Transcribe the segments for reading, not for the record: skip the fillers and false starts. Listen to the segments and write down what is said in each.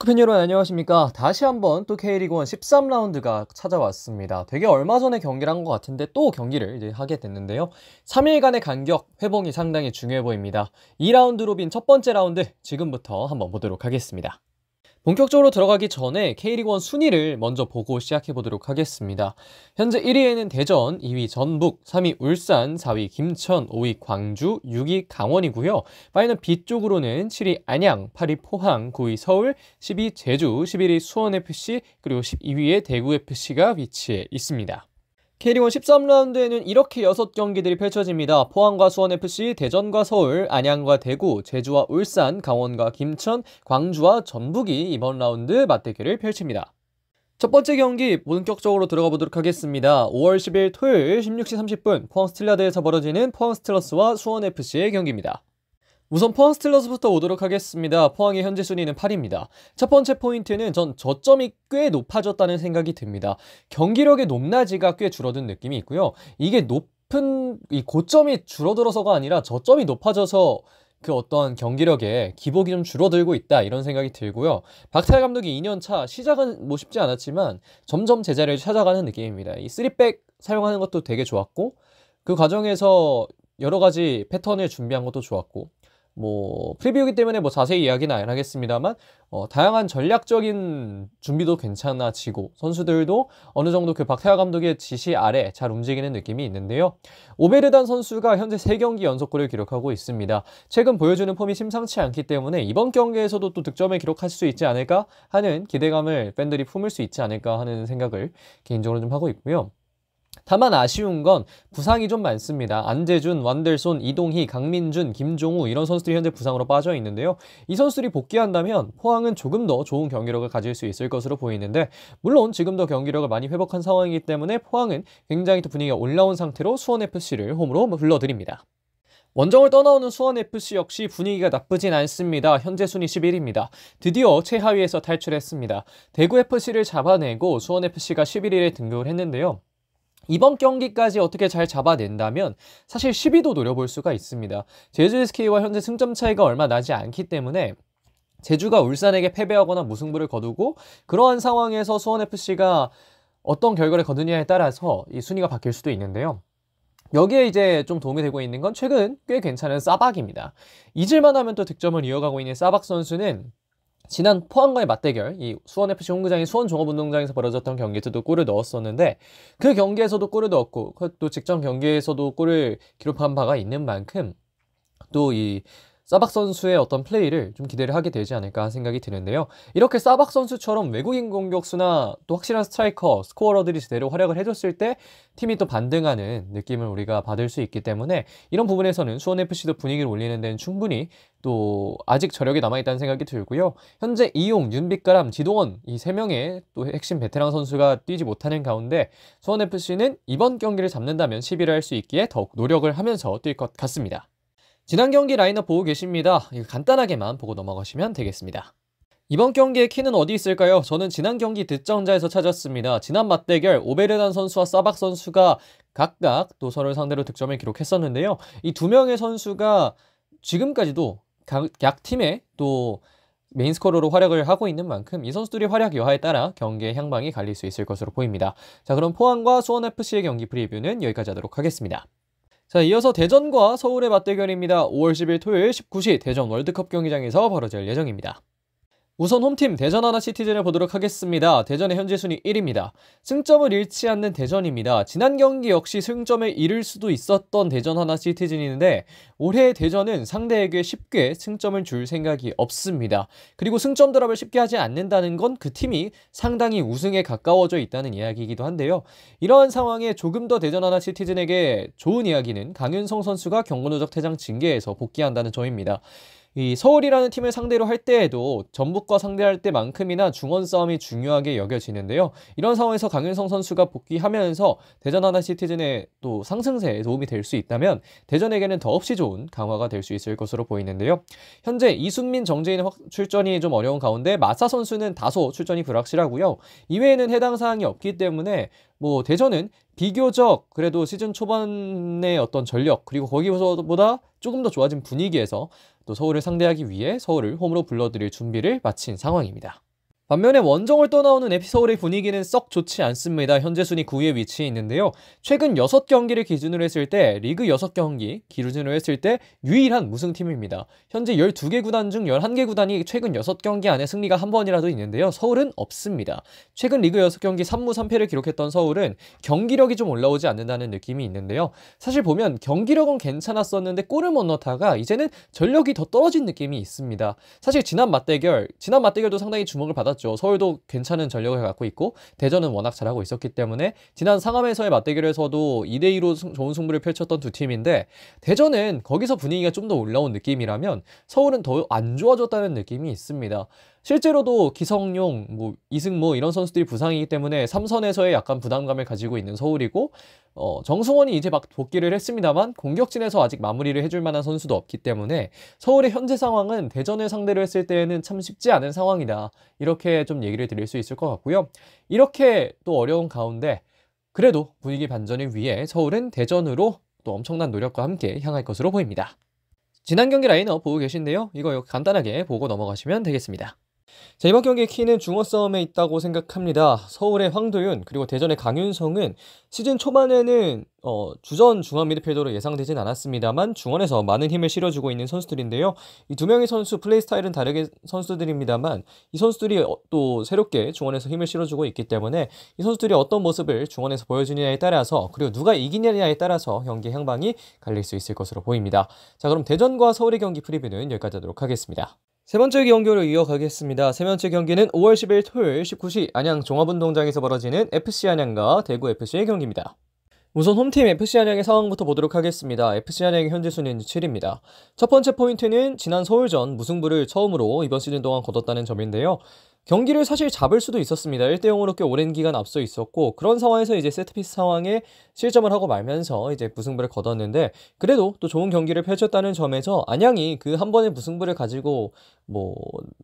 축구팬 여러분 안녕하십니까. 다시 한번 또 K리그1 13라운드가 찾아왔습니다. 되게 얼마 전에 경기를 한 것 같은데 또 경기를 이제 하게 됐는데요. 3일간의 간격 회복이 상당히 중요해 보입니다. 2라운드 로빈 첫 번째 라운드 지금부터 한번 보도록 하겠습니다. 본격적으로 들어가기 전에 K리그1 순위를 먼저 보고 시작해 보도록 하겠습니다. 현재 1위에는 대전, 2위 전북, 3위 울산, 4위 김천, 5위 광주, 6위 강원이고요. 파이널 B쪽으로는 7위 안양, 8위 포항, 9위 서울, 10위 제주, 11위 수원FC, 그리고 12위에 대구FC가 위치해 있습니다. K리그1 13라운드에는 이렇게 6경기들이 펼쳐집니다. 포항과 수원FC, 대전과 서울, 안양과 대구, 제주와 울산, 강원과 김천, 광주와 전북이 이번 라운드 맞대결을 펼칩니다. 첫 번째 경기 본격적으로 들어가 보도록 하겠습니다. 5월 10일 토요일 16시 30분 포항 스틸라드에서 벌어지는 포항 스틸러스와 수원FC의 경기입니다. 우선 포항 스틸러스부터 오도록 하겠습니다. 포항의 현재 순위는 8위입니다. 첫 번째 포인트는 전 저점이 꽤 높아졌다는 생각이 듭니다. 경기력의 높낮이가 꽤 줄어든 느낌이 있고요. 이게 높은 이 고점이 줄어들어서가 아니라 저점이 높아져서 그 어떤 경기력의 기복이 좀 줄어들고 있다 이런 생각이 들고요. 박탈 감독이 2년차 시작은 뭐 쉽지 않았지만 점점 제자리를 찾아가는 느낌입니다. 이 3백 사용하는 것도 되게 좋았고 그 과정에서 여러 가지 패턴을 준비한 것도 좋았고 프리뷰이기 때문에 자세히 이야기는 안 하겠습니다만 다양한 전략적인 준비도 괜찮아지고 선수들도 어느 정도 그 박태하 감독의 지시 아래 잘 움직이는 느낌이 있는데요. 오베르단 선수가 현재 3경기 연속골을 기록하고 있습니다. 최근 보여주는 폼이 심상치 않기 때문에 이번 경기에서도 또 득점을 기록할 수 있지 않을까 하는 기대감을 팬들이 품을 수 있지 않을까 하는 생각을 개인적으로 좀 하고 있고요. 다만 아쉬운 건 부상이 좀 많습니다. 안재준, 완델손, 이동희, 강민준, 김종우 이런 선수들이 현재 부상으로 빠져 있는데요. 이 선수들이 복귀한다면 포항은 조금 더 좋은 경기력을 가질 수 있을 것으로 보이는데 물론 지금 더 경기력을 많이 회복한 상황이기 때문에 포항은 굉장히 또 분위기가 올라온 상태로 수원FC를 홈으로 불러드립니다. 원정을 떠나오는 수원FC 역시 분위기가 나쁘진 않습니다. 현재 순위 11위입니다. 드디어 최하위에서 탈출했습니다. 대구FC를 잡아내고 수원FC가 11위에 등극을 했는데요. 이번 경기까지 어떻게 잘 잡아낸다면 사실 10위도 노려볼 수가 있습니다. 제주 SK와 현재 승점 차이가 얼마 나지 않기 때문에 제주가 울산에게 패배하거나 무승부를 거두고 그러한 상황에서 수원FC가 어떤 결과를 거두냐에 따라서 이 순위가 바뀔 수도 있는데요. 여기에 이제 좀 도움이 되고 있는 건 최근 꽤 괜찮은 싸박입니다. 잊을만 하면 또 득점을 이어가고 있는 싸박 선수는 지난 포항과의 맞대결, 이 수원FC 홈구장인 수원종합운동장에서 벌어졌던 경기에서도 골을 넣었었는데 그 경기에서도 골을 넣었고 또 직전 경기에서도 골을 기록한 바가 있는 만큼 또 이 싸박 선수의 어떤 플레이를 좀 기대를 하게 되지 않을까 생각이 드는데요. 이렇게 싸박 선수처럼 외국인 공격수나 또 확실한 스트라이커, 스코어러들이 제대로 활약을 해줬을 때 팀이 또 반등하는 느낌을 우리가 받을 수 있기 때문에 이런 부분에서는 수원FC도 분위기를 올리는 데는 충분히 또 아직 저력이 남아있다는 생각이 들고요. 현재 이용, 윤빛가람, 지동원 이 3명의 또 핵심 베테랑 선수가 뛰지 못하는 가운데 수원FC는 이번 경기를 잡는다면 10위를 할 수 있기에 더욱 노력을 하면서 뛸 것 같습니다. 지난 경기 라인업 보고 계십니다. 간단하게만 보고 넘어가시면 되겠습니다. 이번 경기의 키는 어디 있을까요? 저는 지난 경기 득점자에서 찾았습니다. 지난 맞대결 오베르단 선수와 싸박 선수가 각각 또 서로를 상대로 득점을 기록했었는데요. 이 2명의 선수가 지금까지도 각 팀의 또 메인 스코어로 활약을 하고 있는 만큼 이 선수들의 활약 여하에 따라 경기의 향방이 갈릴 수 있을 것으로 보입니다. 자, 그럼 포항과 수원FC의 경기 프리뷰는 여기까지 하도록 하겠습니다. 자, 이어서 대전과 서울의 맞대결입니다. 5월 10일 토요일 19시 대전 월드컵 경기장에서 벌어질 예정입니다. 우선 홈팀 대전 하나시티즌을 보도록 하겠습니다. 대전의 현재 순위 1위입니다. 승점을 잃지 않는 대전입니다. 지난 경기 역시 승점을 잃을 수도 있었던 대전 하나시티즌인데 올해 대전은 상대에게 쉽게 승점을 줄 생각이 없습니다. 그리고 승점 드랍을 쉽게 하지 않는다는 건 그 팀이 상당히 우승에 가까워져 있다는 이야기이기도 한데요. 이러한 상황에 조금 더 대전 하나시티즌에게 좋은 이야기는 강윤성 선수가 경고 누적 퇴장 징계에서 복귀한다는 점입니다. 이 서울이라는 팀을 상대로 할 때에도 전북과 상대할 때만큼이나 중원 싸움이 중요하게 여겨지는데요. 이런 상황에서 강윤성 선수가 복귀하면서 대전 하나시티즌의 또 상승세에 도움이 될 수 있다면 대전에게는 더없이 좋은 강화가 될 수 있을 것으로 보이는데요. 현재 이순민, 정재인 출전이 좀 어려운 가운데 마사 선수는 다소 출전이 불확실하고요. 이외에는 해당 사항이 없기 때문에 대전은 비교적 그래도 시즌 초반의 어떤 전력 그리고 거기서보다 조금 더 좋아진 분위기에서 또 서울을 상대하기 위해 서울을 홈으로 불러들일 준비를 마친 상황입니다. 반면에 원정을 떠나오는 FC서울의 분위기는 썩 좋지 않습니다. 현재 순위 9위에 위치해 있는데요. 최근 6경기를 기준으로 했을 때 리그 6경기 기준으로 했을 때 유일한 무승팀입니다. 현재 12개 구단 중 11개 구단이 최근 6경기 안에 승리가 한 번이라도 있는데요. 서울은 없습니다. 최근 리그 6경기 3무 3패를 기록했던 서울은 경기력이 좀 올라오지 않는다는 느낌이 있는데요. 사실 보면 경기력은 괜찮았었는데 골을 못 넣다가 이제는 전력이 더 떨어진 느낌이 있습니다. 사실 지난 맞대결도 상당히 주목을 받았죠. 서울도 괜찮은 전력을 갖고 있고 대전은 워낙 잘하고 있었기 때문에 지난 상암에서의 맞대결에서도 2대2로 좋은 승부를 펼쳤던 두 팀인데 대전은 거기서 분위기가 좀 더 올라온 느낌이라면 서울은 더 안 좋아졌다는 느낌이 있습니다. 실제로도 기성용, 이승모 이런 선수들이 부상이기 때문에 3선에서의 약간 부담감을 가지고 있는 서울이고 정승원이 이제 막 복귀를 했습니다만 공격진에서 아직 마무리를 해줄 만한 선수도 없기 때문에 서울의 현재 상황은 대전을 상대로 했을 때에는 참 쉽지 않은 상황이다. 이렇게 좀 얘기를 드릴 수 있을 것 같고요. 이렇게 또 어려운 가운데 그래도 분위기 반전을 위해 서울은 대전으로 또 엄청난 노력과 함께 향할 것으로 보입니다. 지난 경기 라인업 보고 계신데요. 이거 간단하게 보고 넘어가시면 되겠습니다. 자, 이번 경기의 키는 중원 싸움에 있다고 생각합니다. 서울의 황도윤 그리고 대전의 강윤성은 시즌 초반에는 주전 중앙 미드필더로 예상되진 않았습니다만 중원에서 많은 힘을 실어주고 있는 선수들인데요. 이 두 명의 선수 플레이 스타일은 다르게 선수들입니다만 이 선수들이 또 새롭게 중원에서 힘을 실어주고 있기 때문에 이 선수들이 어떤 모습을 중원에서 보여주느냐에 따라서 그리고 누가 이기느냐에 따라서 경기 향방이 갈릴 수 있을 것으로 보입니다. 자, 그럼 대전과 서울의 경기 프리뷰는 여기까지 하도록 하겠습니다. 세 번째 경기로 이어가겠습니다. 세 번째 경기는 5월 10일 토요일 19시 안양 종합운동장에서 벌어지는 FC 안양과 대구 FC의 경기입니다. 우선 홈팀 FC 안양의 상황부터 보도록 하겠습니다. FC 안양의 현재 순위는 7위입니다. 첫 번째 포인트는 지난 서울전 무승부를 처음으로 이번 시즌 동안 거뒀다는 점인데요. 경기를 사실 잡을 수도 있었습니다. 1대0으로 꽤 오랜 기간 앞서 있었고 그런 상황에서 이제 세트피스 상황에 실점을 하고 말면서 이제 무승부를 거뒀는데 그래도 또 좋은 경기를 펼쳤다는 점에서 안양이 그 한 번의 무승부를 가지고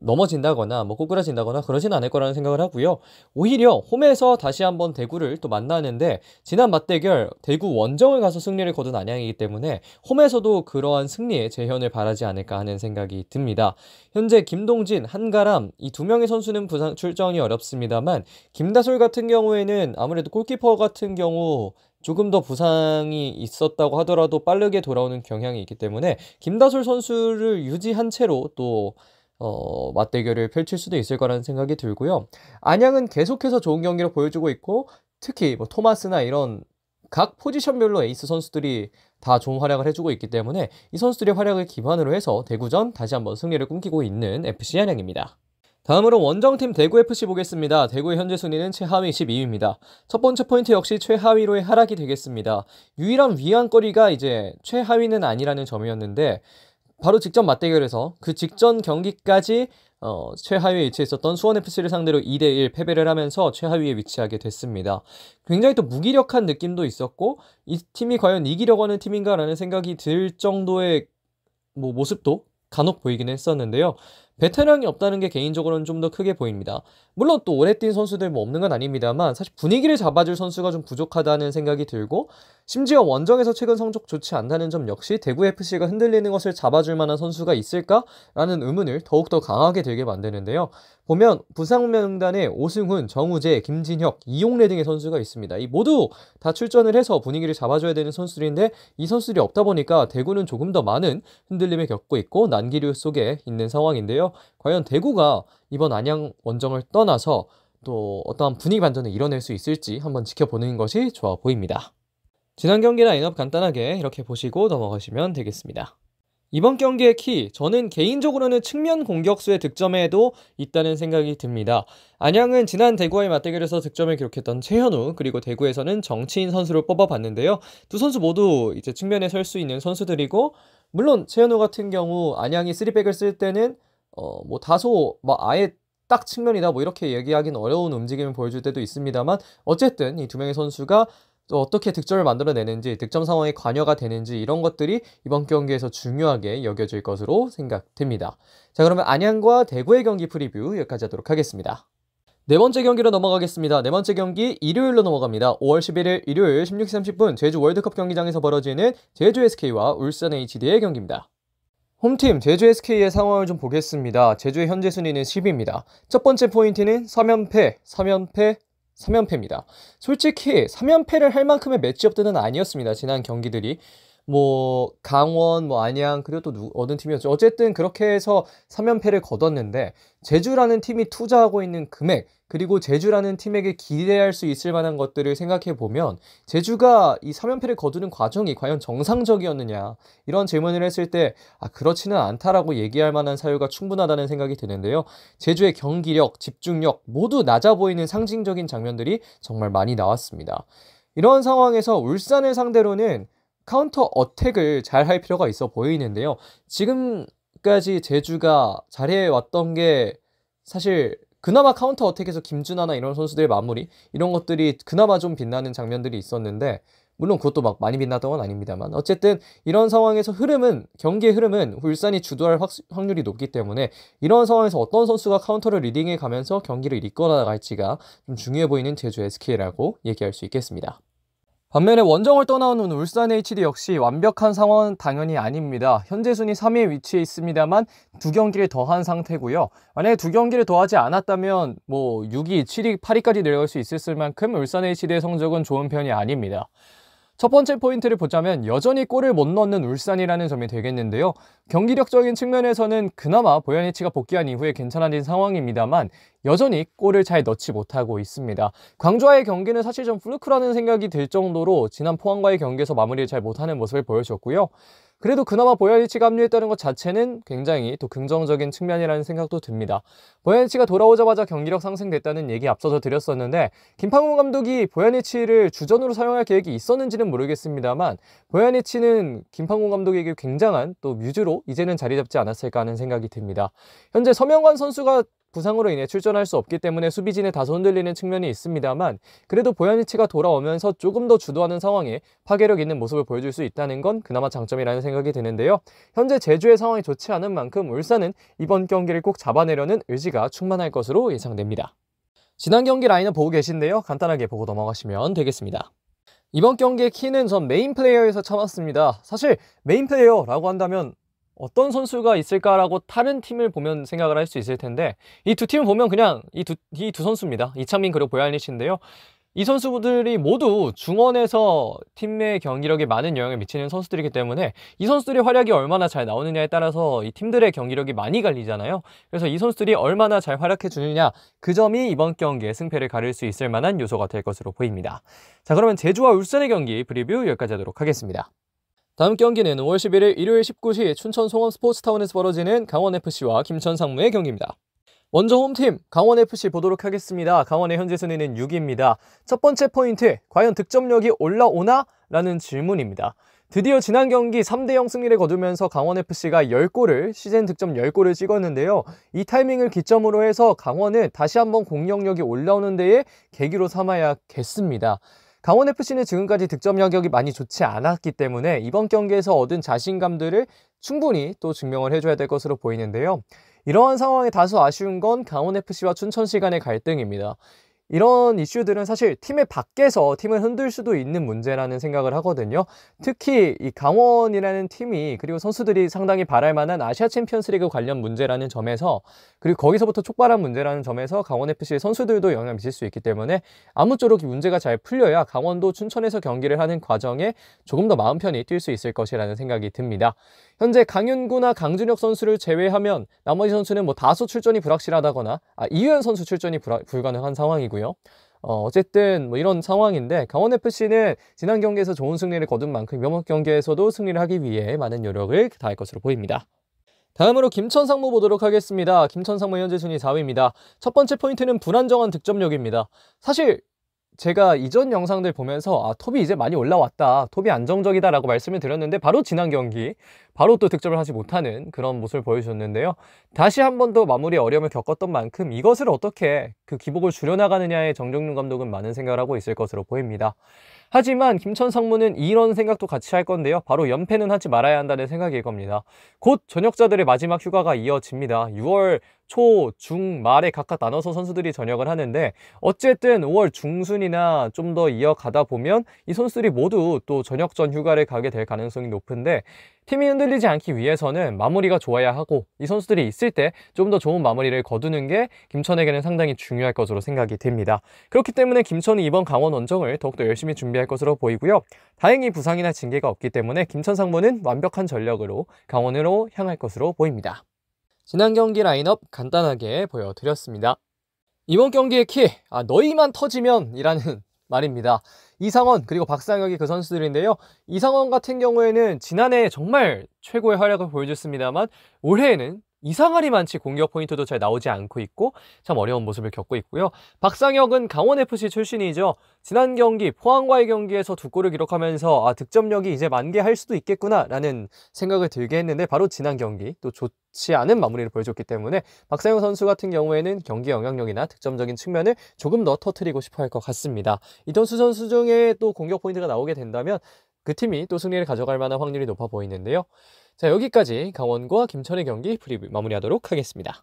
넘어진다거나 꼬꾸라진다거나 그러진 않을 거라는 생각을 하고요. 오히려 홈에서 다시 한번 대구를 또 만나는데 지난 맞대결 대구 원정을 가서 승리를 거둔 안양이기 때문에 홈에서도 그러한 승리의 재현을 바라지 않을까 하는 생각이 듭니다. 현재 김동진, 한가람 이 두 명의 선수는 부상 출전이 어렵습니다만 김다솔 같은 경우에는 아무래도 골키퍼 같은 경우 조금 더 부상이 있었다고 하더라도 빠르게 돌아오는 경향이 있기 때문에 김다솔 선수를 유지한 채로 또 맞대결을 펼칠 수도 있을 거라는 생각이 들고요. 안양은 계속해서 좋은 경기를 보여주고 있고 특히 토마스나 이런 각 포지션별로 에이스 선수들이 다 좋은 활약을 해주고 있기 때문에 이 선수들의 활약을 기반으로 해서 대구전 다시 한번 승리를 꿈꾸고 있는 FC 안양입니다. 다음으로 원정팀 대구FC 보겠습니다. 대구의 현재 순위는 최하위 12위입니다. 첫 번째 포인트 역시 최하위로의 하락이 되겠습니다. 유일한 위안거리가 이제 최하위는 아니라는 점이었는데 바로 직전 맞대결에서 그 직전 경기까지 최하위에 위치했었던 수원FC를 상대로 2대1 패배를 하면서 최하위에 위치하게 됐습니다. 굉장히 또 무기력한 느낌도 있었고 이 팀이 과연 이기려고 하는 팀인가라는 생각이 들 정도의 모습도 간혹 보이긴 했었는데요. 베테랑이 없다는 게 개인적으로는 좀 더 크게 보입니다. 물론 또 오래 뛴 선수들 없는 건 아닙니다만 사실 분위기를 잡아줄 선수가 좀 부족하다는 생각이 들고 심지어 원정에서 최근 성적 좋지 않다는 점 역시 대구FC가 흔들리는 것을 잡아줄 만한 선수가 있을까라는 의문을 더욱더 강하게 들게 만드는데요. 보면 부상 명단에 오승훈, 정우재, 김진혁, 이용래 등의 선수가 있습니다. 이 모두 다 출전을 해서 분위기를 잡아줘야 되는 선수들인데 이 선수들이 없다 보니까 대구는 조금 더 많은 흔들림을 겪고 있고 난기류 속에 있는 상황인데요. 과연 대구가 이번 안양 원정을 떠나서 또 어떠한 분위기 반전을 이뤄낼 수 있을지 한번 지켜보는 것이 좋아 보입니다. 지난 경기 라인업 간단하게 이렇게 보시고 넘어가시면 되겠습니다. 이번 경기의 키, 저는 개인적으로는 측면 공격수의 득점에도 있다는 생각이 듭니다. 안양은 지난 대구와의 맞대결에서 득점을 기록했던 최현우 그리고 대구에서는 정치인 선수를 뽑아봤는데요. 두 선수 모두 이제 측면에 설 수 있는 선수들이고 물론 최현우 같은 경우 안양이 3백을 쓸 때는 다소 아예 딱 측면이다 이렇게 얘기하기는 어려운 움직임을 보여줄 때도 있습니다만 어쨌든 이 두 명의 선수가 또 어떻게 득점을 만들어내는지 득점 상황에 관여가 되는지 이런 것들이 이번 경기에서 중요하게 여겨질 것으로 생각됩니다. 자, 그러면 안양과 대구의 경기 프리뷰 여기까지 하도록 하겠습니다. 네 번째 경기로 넘어가겠습니다. 네 번째 경기 일요일로 넘어갑니다. 5월 11일 일요일 16시 30분 제주 월드컵 경기장에서 벌어지는 제주 SK와 울산 HD의 경기입니다. 홈팀 제주 SK의 상황을 좀 보겠습니다. 제주의 현재 순위는 10위입니다. 첫 번째 포인트는 3연패입니다. 솔직히 3연패를 할 만큼의 매치업들은 아니었습니다. 지난 경기들이. 강원, 안양, 그리고 또 어느 팀이었죠. 어쨌든 그렇게 해서 3연패를 거뒀는데, 제주라는 팀이 투자하고 있는 금액, 그리고 제주라는 팀에게 기대할 수 있을 만한 것들을 생각해 보면, 제주가 이 3연패를 거두는 과정이 과연 정상적이었느냐, 이런 질문을 했을 때, 그렇지는 않다라고 얘기할 만한 사유가 충분하다는 생각이 드는데요. 제주의 경기력, 집중력, 모두 낮아 보이는 상징적인 장면들이 정말 많이 나왔습니다. 이런 상황에서 울산을 상대로는 카운터 어택을 잘 할 필요가 있어 보이는데요. 지금까지 제주가 잘해왔던 게 사실 그나마 카운터 어택에서 김준하나 이런 선수들의 마무리, 이런 것들이 그나마 좀 빛나는 장면들이 있었는데, 물론 그것도 막 많이 빛났던 건 아닙니다만, 어쨌든 이런 상황에서 경기의 흐름은 울산이 주도할 확률이 높기 때문에, 이런 상황에서 어떤 선수가 카운터를 리딩해 가면서 경기를 이끌어 나갈지가 좀 중요해 보이는 제주 SK라고 얘기할 수 있겠습니다. 반면에 원정을 떠나오는 울산 HD 역시 완벽한 상황은 당연히 아닙니다. 현재 순위 3위에 위치해 있습니다만 2경기를 더한 상태고요. 만약에 2경기를 더하지 않았다면 6위, 7위, 8위까지 내려갈 수 있을 만큼 울산 HD의 성적은 좋은 편이 아닙니다. 첫 번째 포인트를 보자면 여전히 골을 못 넣는 울산이라는 점이 되겠는데요. 경기력적인 측면에서는 그나마 보야니치가 복귀한 이후에 괜찮아진 상황입니다만 여전히 골을 잘 넣지 못하고 있습니다. 광주와의 경기는 사실 좀 플루크라는 생각이 들 정도로 지난 포항과의 경기에서 마무리를 잘 못하는 모습을 보여줬고요. 그래도 그나마 보야니치가 합류했다는 것 자체는 굉장히 또 긍정적인 측면이라는 생각도 듭니다. 보야니치가 돌아오자마자 경기력 상승됐다는 얘기 앞서서 드렸었는데, 김판곤 감독이 보야니치를 주전으로 사용할 계획이 있었는지는 모르겠습니다만 보야니치는 김판곤 감독에게 굉장한 또 뮤즈로 이제는 자리 잡지 않았을까 하는 생각이 듭니다. 현재 서명관 선수가 부상으로 인해 출전할 수 없기 때문에 수비진에 다소 흔들리는 측면이 있습니다만, 그래도 보야니치가 돌아오면서 조금 더 주도하는 상황에 파괴력 있는 모습을 보여줄 수 있다는 건 그나마 장점이라는 생각이 드는데요. 현재 제주의 상황이 좋지 않은 만큼 울산은 이번 경기를 꼭 잡아내려는 의지가 충만할 것으로 예상됩니다. 지난 경기 라인업 보고 계신데요. 간단하게 보고 넘어가시면 되겠습니다. 이번 경기의 키는 전 메인 플레이어에서 참았습니다. 사실 메인 플레이어라고 한다면 어떤 선수가 있을까라고 다른 팀을 보면 생각을 할 수 있을 텐데, 이 두 팀을 보면 그냥 이 두 선수입니다. 이창민 그리고 보얄리치인데요. 이 선수들이 모두 중원에서 팀의 경기력에 많은 영향을 미치는 선수들이기 때문에 이 선수들의 활약이 얼마나 잘 나오느냐에 따라서 이 팀들의 경기력이 많이 갈리잖아요. 그래서 이 선수들이 얼마나 잘 활약해 주느냐, 그 점이 이번 경기의 승패를 가릴 수 있을 만한 요소가 될 것으로 보입니다. 자, 그러면 제주와 울산의 경기 프리뷰 여기까지 하도록 하겠습니다. 다음 경기는 5월 11일 일요일 19시 춘천 송원 스포츠타운에서 벌어지는 강원FC와 김천 상무의 경기입니다. 먼저 홈팀 강원FC 보도록 하겠습니다. 강원의 현재 순위는 6위입니다. 첫 번째 포인트, 과연 득점력이 올라오나? 라는 질문입니다. 드디어 지난 경기 3대0 승리를 거두면서 강원FC가 시즌 득점 10골을 찍었는데요. 이 타이밍을 기점으로 해서 강원은 다시 한번 공격력이 올라오는 데에 계기로 삼아야겠습니다. 강원FC는 지금까지 득점 여력이 많이 좋지 않았기 때문에 이번 경기에서 얻은 자신감들을 충분히 또 증명을 해줘야 될 것으로 보이는데요. 이러한 상황에 다소 아쉬운 건 강원FC와 춘천시 간의 갈등입니다. 이런 이슈들은 사실 팀의 밖에서 팀을 흔들 수도 있는 문제라는 생각을 하거든요. 특히 이 강원이라는 팀이, 그리고 선수들이 상당히 바랄 만한 아시아 챔피언스리그 관련 문제라는 점에서, 그리고 거기서부터 촉발한 문제라는 점에서 강원FC의 선수들도 영향을 미칠 수 있기 때문에 아무쪼록 이 문제가 잘 풀려야 강원도 춘천에서 경기를 하는 과정에 조금 더 마음 편히 뛸 수 있을 것이라는 생각이 듭니다. 현재 강윤구나 강준혁 선수를 제외하면 나머지 선수는 다소 출전이 불확실하다거나 이유현 선수 출전이 불가능한 상황이고요. 어쨌든 이런 상황인데, 강원FC는 지난 경기에서 좋은 승리를 거둔 만큼 이번 경기에서도 승리를 하기 위해 많은 노력을 다할 것으로 보입니다. 다음으로 김천 상무 보도록 하겠습니다. 김천 상무 현재 순위 4위입니다. 첫 번째 포인트는 불안정한 득점력입니다. 사실 제가 이전 영상들 보면서 톱이 이제 많이 올라왔다, 톱이 안정적이다 라고 말씀을 드렸는데, 바로 지난 경기 바로 또 득점을 하지 못하는 그런 모습을 보여주셨는데요. 다시 한 번 더 마무리에 어려움을 겪었던 만큼 이것을 어떻게 그 기복을 줄여나가느냐에 정정윤 감독은 많은 생각을 하고 있을 것으로 보입니다. 하지만 김천 상무는 이런 생각도 같이 할 건데요. 바로 연패는 하지 말아야 한다는 생각일 겁니다. 곧 전역자들의 마지막 휴가가 이어집니다. 6월 초, 중, 말에 각각 나눠서 선수들이 전역을 하는데, 어쨌든 5월 중순이나 좀 더 이어가다 보면 이 선수들이 모두 또 전역전 휴가를 가게 될 가능성이 높은데, 팀이 흔들리지 않기 위해서는 마무리가 좋아야 하고 이 선수들이 있을 때 좀 더 좋은 마무리를 거두는 게 김천에게는 상당히 중요할 것으로 생각이 됩니다. 그렇기 때문에 김천이 이번 강원 원정을 더욱더 열심히 준비할 것으로 보이고요. 다행히 부상이나 징계가 없기 때문에 김천 상무는 완벽한 전력으로 강원으로 향할 것으로 보입니다. 지난 경기 라인업 간단하게 보여드렸습니다. 이번 경기의 키, 너희만 터지면 이라는 말입니다. 이상원 그리고 박상혁이 그 선수들인데요. 이상원 같은 경우에는 지난해 정말 최고의 활약을 보여줬습니다만 올해에는 이상할이 많지 공격 포인트도 잘 나오지 않고 있고 참 어려운 모습을 겪고 있고요. 박상혁은 강원FC 출신이죠. 지난 경기 포항과의 경기에서 2골을 기록하면서 득점력이 이제 만개할 수도 있겠구나 라는 생각을 들게 했는데 바로 지난 경기 또 좋지 않은 마무리를 보여줬기 때문에 박상혁 선수 같은 경우에는 경기 영향력이나 득점적인 측면을 조금 더 터뜨리고 싶어 할 것 같습니다. 이동수 선수 중에 또 공격 포인트가 나오게 된다면 그 팀이 또 승리를 가져갈 만한 확률이 높아 보이는데요. 자, 여기까지 강원과 김천의 경기 프리뷰 마무리하도록 하겠습니다.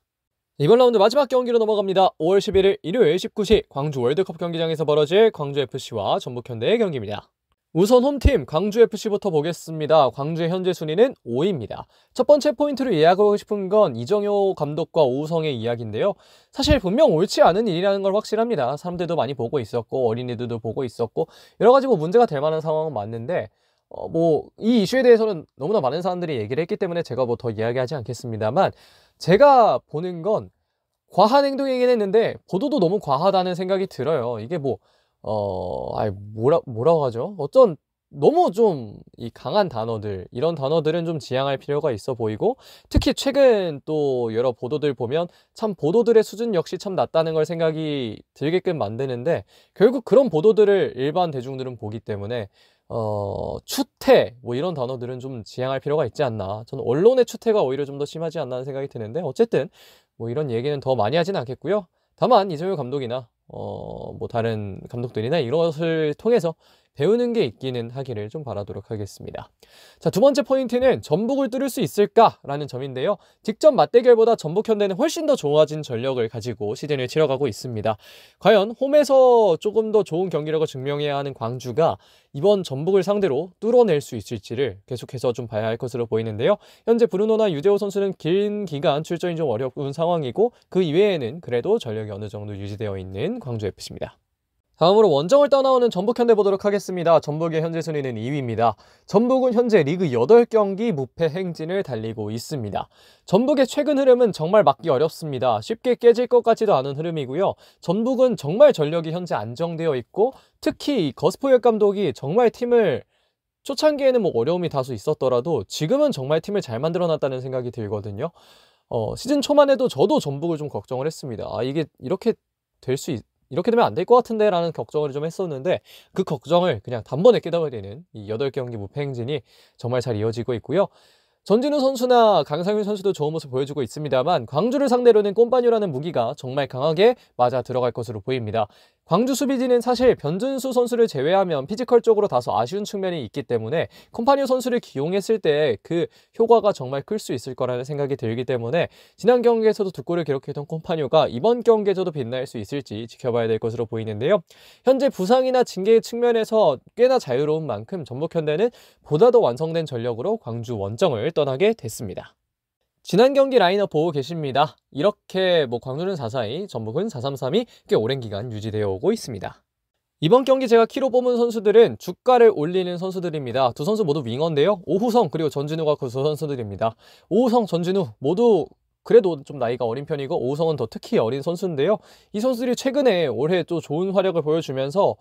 이번 라운드 마지막 경기로 넘어갑니다. 5월 11일 일요일 19시 광주 월드컵 경기장에서 벌어질 광주FC와 전북현대의 경기입니다. 우선 홈팀 광주FC부터 보겠습니다. 광주의 현재 순위는 5위입니다. 첫 번째 포인트로 이야기하고 싶은 건 이정효 감독과 오우성의 이야기인데요. 사실 분명 옳지 않은 일이라는 걸 확실합니다. 사람들도 많이 보고 있었고 어린이들도 보고 있었고 여러 가지 문제가 될 만한 상황은 맞는데 이 이슈에 대해서는 너무나 많은 사람들이 얘기를 했기 때문에 제가 더 이야기하지 않겠습니다만 제가 보는 건 과한 행동이긴 했는데 보도도 너무 과하다는 생각이 들어요. 이게 뭐라고 하죠? 어떤 너무 좀 이 강한 단어들, 이런 단어들은 좀 지양할 필요가 있어 보이고 특히 최근 또 여러 보도들 보면 참 보도들의 수준 역시 참 낮다는 걸 생각이 들게끔 만드는데 결국 그런 보도들을 일반 대중들은 보기 때문에 추태 이런 단어들은 좀 지양할 필요가 있지 않나. 저는 언론의 추태가 오히려 좀 더 심하지 않나 하는 생각이 드는데 어쨌든 이런 얘기는 더 많이 하진 않겠고요. 다만 이정효 감독이나 다른 감독들이나 이것을 통해서 배우는 게 있기는 하기를 좀 바라도록 하겠습니다. 자, 두 번째 포인트는 전북을 뚫을 수 있을까라는 점인데요. 직접 맞대결보다 전북현대는 훨씬 더 좋아진 전력을 가지고 시즌을 치러가고 있습니다. 과연 홈에서 조금 더 좋은 경기력을 증명해야 하는 광주가 이번 전북을 상대로 뚫어낼 수 있을지를 계속해서 좀 봐야 할 것으로 보이는데요. 현재 브루노나 유재호 선수는 긴 기간 출전이 좀 어려운 상황이고 그 이외에는 그래도 전력이 어느 정도 유지되어 있는 광주FC입니다. 다음으로 원정을 떠나오는 전북현대 보도록 하겠습니다. 전북의 현재 순위는 2위입니다. 전북은 현재 리그 8경기 무패 행진을 달리고 있습니다. 전북의 최근 흐름은 정말 막기 어렵습니다. 쉽게 깨질 것 같지도 않은 흐름이고요. 전북은 정말 전력이 현재 안정되어 있고 특히 거스포역 감독이 정말 팀을 초창기에는 어려움이 다소 있었더라도 지금은 정말 팀을 잘 만들어놨다는 생각이 들거든요. 시즌 초만 해도 저도 전북을 좀 걱정을 했습니다. 이게 이렇게 되면 안 될 것 같은데 라는 걱정을 좀 했었는데 그 걱정을 그냥 단번에 깨달아버리는 이 8경기 무패 행진이 정말 잘 이어지고 있고요. 전진우 선수나 강상윤 선수도 좋은 모습 보여주고 있습니다만 광주를 상대로는 꼼파뉴라는 무기가 정말 강하게 맞아 들어갈 것으로 보입니다. 광주 수비진은 사실 변준수 선수를 제외하면 피지컬적으로 다소 아쉬운 측면이 있기 때문에 콤파뉴 선수를 기용했을 때 그 효과가 정말 클 수 있을 거라는 생각이 들기 때문에 지난 경기에서도 2골을 기록했던 콤파뉴가 이번 경기에서도 빛날 수 있을지 지켜봐야 될 것으로 보이는데요. 현재 부상이나 징계 측면에서 꽤나 자유로운 만큼 전북현대는 보다 더 완성된 전력으로 광주 원정을 떠나게 됐습니다. 지난 경기 라인업 보고 계십니다. 이렇게 광주는 4-4-2, 전북은 4-3-3이 꽤 오랜 기간 유지되어 오고 있습니다. 이번 경기 제가 키로 뽑은 선수들은 주가를 올리는 선수들입니다. 두 선수 모두 윙어인데요. 오후성 그리고 전진우가 그 두 선수들입니다. 오후성, 전진우 모두 그래도 좀 나이가 어린 편이고 오우성은 더 특히 어린 선수인데요. 이 선수들이 최근에 올해 또 좋은 활약을 보여주면서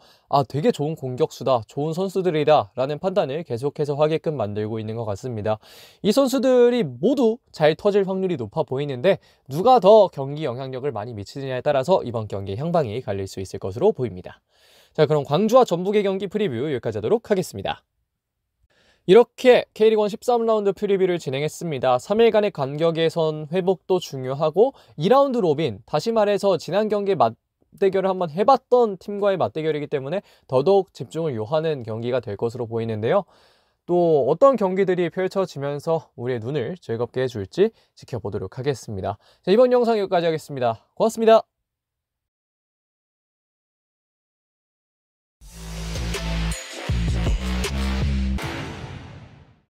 되게 좋은 공격수다, 좋은 선수들이다 라는 판단을 계속해서 하게끔 만들고 있는 것 같습니다. 이 선수들이 모두 잘 터질 확률이 높아 보이는데 누가 더 경기 영향력을 많이 미치느냐에 따라서 이번 경기의 향방이 갈릴 수 있을 것으로 보입니다. 자, 그럼 광주와 전북의 경기 프리뷰 여기까지 하도록 하겠습니다. 이렇게 K리그1 13라운드 프리뷰를 진행했습니다. 3일간의 간격에선 회복도 중요하고 2라운드 로빈, 다시 말해서 지난 경기에 맞대결을 한번 해봤던 팀과의 맞대결이기 때문에 더더욱 집중을 요하는 경기가 될 것으로 보이는데요. 또 어떤 경기들이 펼쳐지면서 우리의 눈을 즐겁게 해줄지 지켜보도록 하겠습니다. 자, 이번 영상 여기까지 하겠습니다. 고맙습니다.